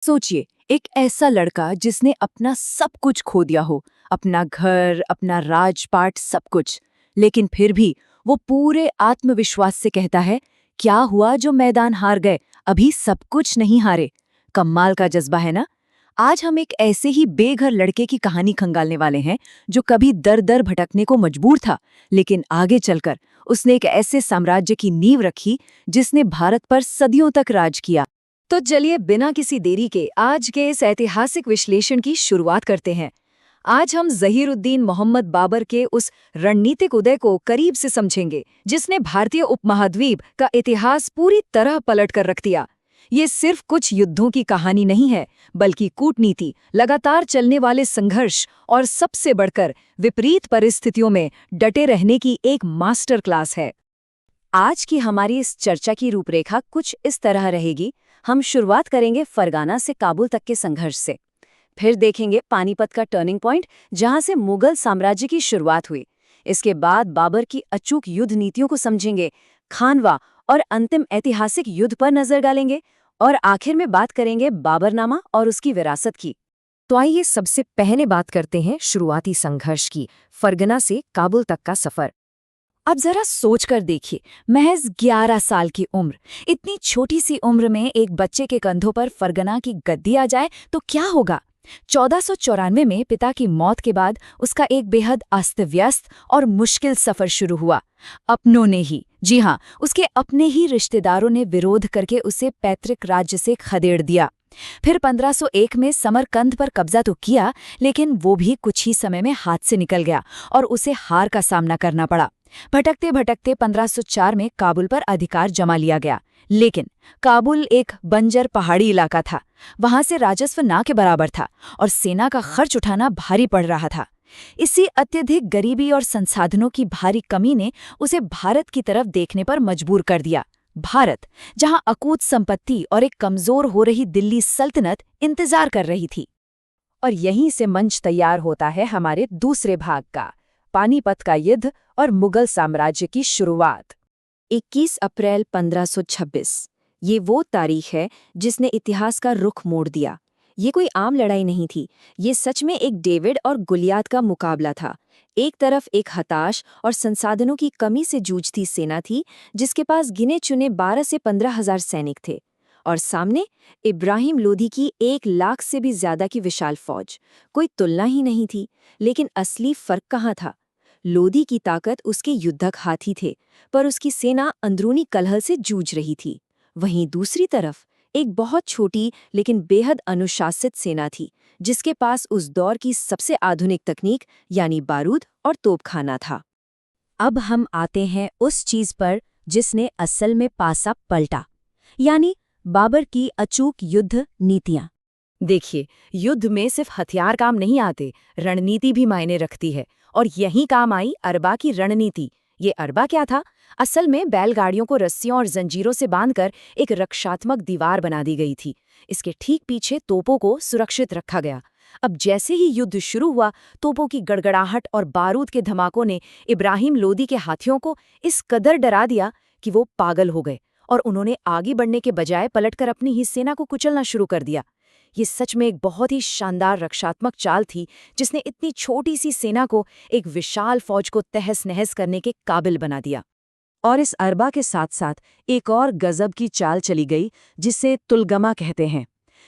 सोचिए, एक ऐसा लड़का जिसने अपना सब कुछ खो दिया हो, अपना घर, अपना राजपाट, सब कुछ, लेकिन फिर भी वो पूरे आत्मविश्वास से कहता है, क्या हुआ जो मैदान हार गए, अभी सब कुछ नहीं हारे। कमाल का जज्बा है ना। आज हम एक ऐसे ही बेघर लड़के की कहानी खंगालने वाले हैं जो कभी दर दर भटकने को मजबूर था, लेकिन आगे चलकर उसने एक ऐसे साम्राज्य की नींव रखी जिसने भारत पर सदियों तक राज किया। तो चलिए बिना किसी देरी के आज के इस ऐतिहासिक विश्लेषण की शुरुआत करते हैं। आज हम ज़हीरुद्दीन मोहम्मद बाबर के उस रणनीतिक उदय को करीब से समझेंगे जिसने भारतीय उपमहाद्वीप का इतिहास पूरी तरह पलट कर रख दिया। ये सिर्फ कुछ युद्धों की कहानी नहीं है, बल्कि कूटनीति, लगातार चलने वाले संघर्ष और सबसे बढ़कर विपरीत परिस्थितियों में डटे रहने की एक मास्टर क्लास है। आज की हमारी इस चर्चा की रूपरेखा कुछ इस तरह रहेगी। हम शुरुआत करेंगे फरगाना से काबुल तक के संघर्ष से, फिर देखेंगे पानीपत का टर्निंग पॉइंट जहां से मुगल साम्राज्य की शुरुआत हुई। इसके बाद बाबर की अचूक युद्ध नीतियों को समझेंगे, खानवा और अंतिम ऐतिहासिक युद्ध पर नजर डालेंगे, और आखिर में बात करेंगे बाबरनामा और उसकी विरासत की। तो आइए सबसे पहले बात करते हैं शुरुआती संघर्ष की, फरगना से काबुल तक का सफर। अब जरा सोच कर देखिए, महज 11 साल की उम्र, इतनी छोटी सी उम्र में एक बच्चे के कंधों पर फरगना की गद्दी आ जाए तो क्या होगा। 1494 में पिता की मौत के बाद उसका एक बेहद अस्त व्यस्त और मुश्किल सफर शुरू हुआ। अपनों ने ही, जी हाँ, उसके अपने ही रिश्तेदारों ने विरोध करके उसे पैतृक राज्य से खदेड़ दिया। फिर 1501 में समरकंद पर कब्जा तो किया, लेकिन वो भी कुछ ही समय में हाथ से निकल गया और उसे हार का सामना करना पड़ा। भटकते भटकते 1504 में काबुल पर अधिकार जमा लिया गया, लेकिन काबुल एक बंजर पहाड़ी इलाका था। वहां से राजस्व ना के बराबर था और सेना का खर्च उठाना भारी पड़ रहा था। इसी अत्यधिक गरीबी और संसाधनों की भारी कमी ने उसे भारत की तरफ देखने पर मजबूर कर दिया। भारत, जहां अकूत संपत्ति और एक कमजोर हो रही दिल्ली सल्तनत इंतजार कर रही थी। और यहीं से मंच तैयार होता है हमारे दूसरे भाग का, पानीपत का युद्ध और मुगल साम्राज्य की शुरुआत। 21 अप्रैल 1526, ये वो तारीख है जिसने इतिहास का रुख मोड़ दिया। ये कोई आम लड़ाई नहीं थी, ये सच में एक डेविड और गुलियात का मुकाबला था। एक तरफ एक हताश और संसाधनों की कमी से जूझती सेना थी जिसके पास गिने चुने 12 से 15 हजार सैनिक थे, और सामने इब्राहिम लोधी की 1 लाख से भी ज्यादा की विशाल फौज। कोई तुलना ही नहीं थी, लेकिन असली फर्क कहाँ था? लोधी की ताकत उसके युद्धक हाथी थे, पर उसकी सेना अंदरूनी कलह से जूझ रही थी। वहीं दूसरी तरफ एक बहुत छोटी लेकिन बेहद अनुशासित सेना थी जिसके पास उस दौर की सबसे आधुनिक तकनीक यानी बारूद और तोपखाना था। अब हम आते हैं उस चीज पर जिसने असल में पासा पलटा, यानी बाबर की अचूक युद्ध नीतियां। देखिए, युद्ध में सिर्फ हथियार काम नहीं आते, रणनीति भी मायने रखती है, और यही काम आई अरबा की रणनीति। ये अरबा क्या था? असल में बैलगाड़ियों को रस्सियों और जंजीरों से बांधकर एक रक्षात्मक दीवार बना दी गई थी। इसके ठीक पीछे तोपों को सुरक्षित रखा गया। अब जैसे ही युद्ध शुरू हुआ, तोपों की गड़गड़ाहट और बारूद के धमाकों ने इब्राहिम लोदी के हाथियों को इस कदर डरा दिया कि वो पागल हो गए, और उन्होंने आगे बढ़ने के बजाय पलटकर अपनी ही सेना को कुचलना शुरू कर दिया। ये सच में एक बहुत ही शानदार रक्षात्मक चाल थी जिसने इतनी छोटी सी सेना को एक विशाल फौज को तहस नहस करने के काबिल बना दिया। और इस अरबा के साथ साथ एक और गजब की चाल चली गई जिसे तुलगमा कहते हैं।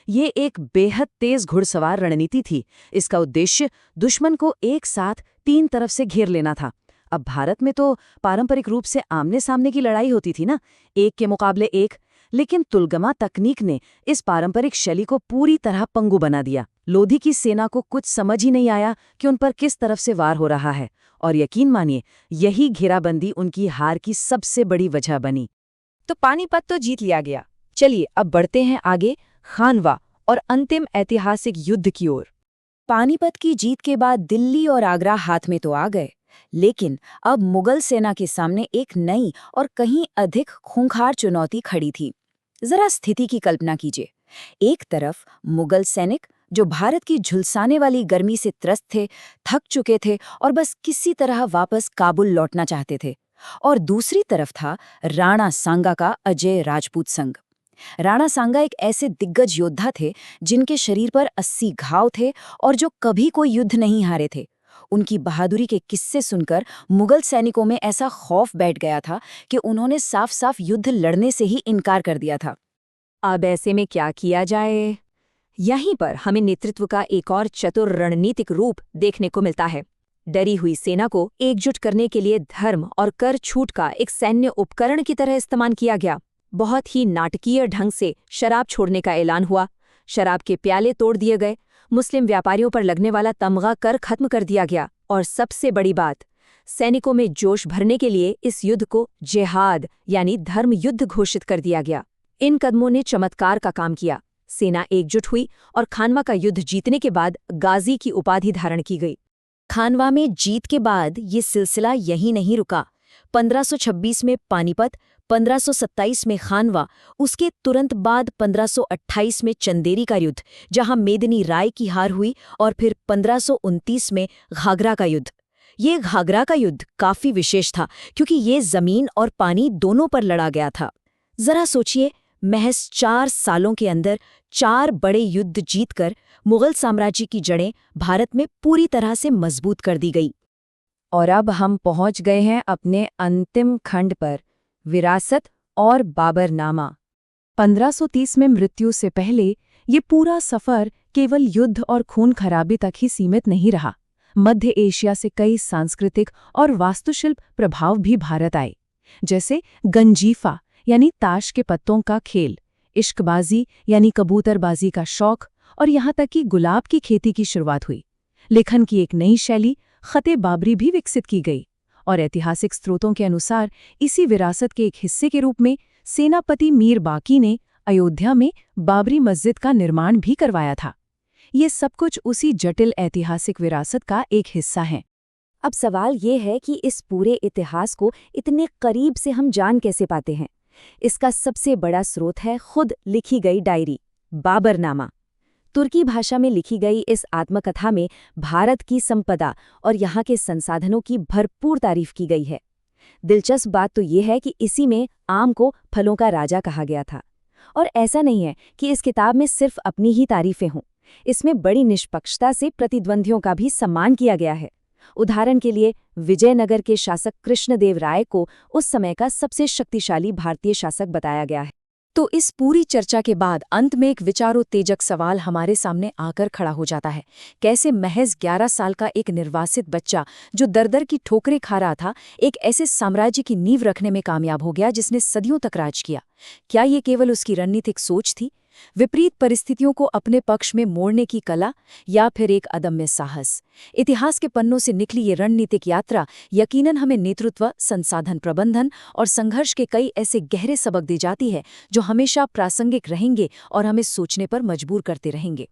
ये एक बेहद तेज घुड़सवार रणनीति थी। इसका उद्देश्य दुश्मन को एक साथ 3 तरफ से घेर लेना था। अब भारत में तो पारंपरिक रूप से आमने सामने की लड़ाई होती थी ना, एक के मुकाबले एक, लेकिन तुलगमा तकनीक ने इस पारंपरिक शैली को पूरी तरह पंगु बना दिया। लोधी की सेना को कुछ समझ ही नहीं आया कि उन पर किस तरफ से वार हो रहा है, और यकीन मानिए यही घेराबंदी उनकी हार की सबसे बड़ी वजह बनी। तो पानीपत तो जीत लिया गया। चलिए अब बढ़ते हैं आगे, खानवा और अंतिम ऐतिहासिक युद्ध की ओर। पानीपत की जीत के बाद दिल्ली और आगरा हाथ में तो आ गए, लेकिन अब मुगल सेना के सामने एक नई और कहीं अधिक खूंखार चुनौती खड़ी थी। जरा स्थिति की कल्पना कीजिए। एक तरफ मुगल सैनिक जो भारत की झुलसाने वाली गर्मी से त्रस्त थे, थक चुके थे और बस किसी तरह वापस काबुल लौटना चाहते थे, और दूसरी तरफ था राणा सांगा का अजय राजपूत संघ, राणा सांगा एक ऐसे दिग्गज योद्धा थे जिनके शरीर पर 80 घाव थे और जो कभी कोई युद्ध नहीं हारे थे। उनकी बहादुरी के किस्से सुनकर मुगल सैनिकों में ऐसा खौफ बैठ गया था कि उन्होंने साफ साफ युद्ध लड़ने से ही इनकार कर दिया था। अब ऐसे में क्या किया जाए? यहीं पर हमें नेतृत्व का एक और चतुर रणनीतिक रूप देखने को मिलता है। डरी हुई सेना को एकजुट करने के लिए धर्म और कर छूट का एक सैन्य उपकरण की तरह इस्तेमाल किया गया। बहुत ही नाटकीय ढंग से शराब छोड़ने का ऐलान हुआ, शराब के प्याले तोड़ दिए गए, मुस्लिम व्यापारियों पर लगने वाला तमगा कर खत्म कर दिया गया और सबसे बड़ी बात, सैनिकों में जोश भरने के लिए इस युद्ध को जिहाद यानी धर्म युद्ध घोषित कर दिया गया। इन कदमों ने चमत्कार का काम किया। सेना एकजुट हुई और खानवा का युद्ध जीतने के बाद गाजी की उपाधि धारण की गई। खानवा में जीत के बाद ये सिलसिला यहीं नहीं रुका। 1526 में पानीपत, 1527 में खानवा, उसके तुरंत बाद 1528 में चंदेरी का युद्ध, जहां मेदिनी राय की हार हुई, और फिर 1529 में घाघरा का युद्ध। ये घाघरा का युद्ध काफी विशेष था क्योंकि ये जमीन और पानी दोनों पर लड़ा गया था। जरा सोचिए, महज 4 सालों के अंदर 4 बड़े युद्ध जीतकर मुगल साम्राज्य की जड़ें भारत में पूरी तरह से मजबूत कर दी गई। और अब हम पहुंच गए हैं अपने अंतिम खंड पर, विरासत और बाबरनामा। 1530 में मृत्यु से पहले ये पूरा सफर केवल युद्ध और खून खराबे तक ही सीमित नहीं रहा। मध्य एशिया से कई सांस्कृतिक और वास्तुशिल्प प्रभाव भी भारत आए, जैसे गंजीफा यानी ताश के पत्तों का खेल, इश्कबाजी यानी कबूतरबाजी का शौक, और यहाँ तक कि गुलाब की खेती की शुरुआत हुई। लेखन की एक नई शैली खते बाबरी भी विकसित की गई, और ऐतिहासिक स्रोतों के अनुसार इसी विरासत के एक हिस्से के रूप में सेनापति मीर बाकी ने अयोध्या में बाबरी मस्जिद का निर्माण भी करवाया था। ये सब कुछ उसी जटिल ऐतिहासिक विरासत का एक हिस्सा है। अब सवाल ये है कि इस पूरे इतिहास को इतने करीब से हम जान कैसे पाते हैं? इसका सबसे बड़ा स्रोत है खुद लिखी गई डायरी, बाबरनामा। तुर्की भाषा में लिखी गई इस आत्मकथा में भारत की संपदा और यहाँ के संसाधनों की भरपूर तारीफ की गई है। दिलचस्प बात तो ये है कि इसी में आम को फलों का राजा कहा गया था। और ऐसा नहीं है कि इस किताब में सिर्फ अपनी ही तारीफें हों, इसमें बड़ी निष्पक्षता से प्रतिद्वंद्वियों का भी सम्मान किया गया है। उदाहरण के लिए विजयनगर के शासक कृष्णदेव राय को उस समय का सबसे शक्तिशाली भारतीय शासक बताया गया है। तो इस पूरी चर्चा के बाद अंत में एक विचारोत्तेजक सवाल हमारे सामने आकर खड़ा हो जाता है। कैसे महज 11 साल का एक निर्वासित बच्चा जो दर-दर की ठोकरें खा रहा था, एक ऐसे साम्राज्य की नींव रखने में कामयाब हो गया जिसने सदियों तक राज किया? क्या ये केवल उसकी रणनीतिक सोच थी, विपरीत परिस्थितियों को अपने पक्ष में मोड़ने की कला, या फिर एक अदम्य साहस? इतिहास के पन्नों से निकली ये रणनीतिक यात्रा यकीनन हमें नेतृत्व, संसाधन प्रबंधन और संघर्ष के कई ऐसे गहरे सबक दे जाती है जो हमेशा प्रासंगिक रहेंगे और हमें सोचने पर मजबूर करते रहेंगे।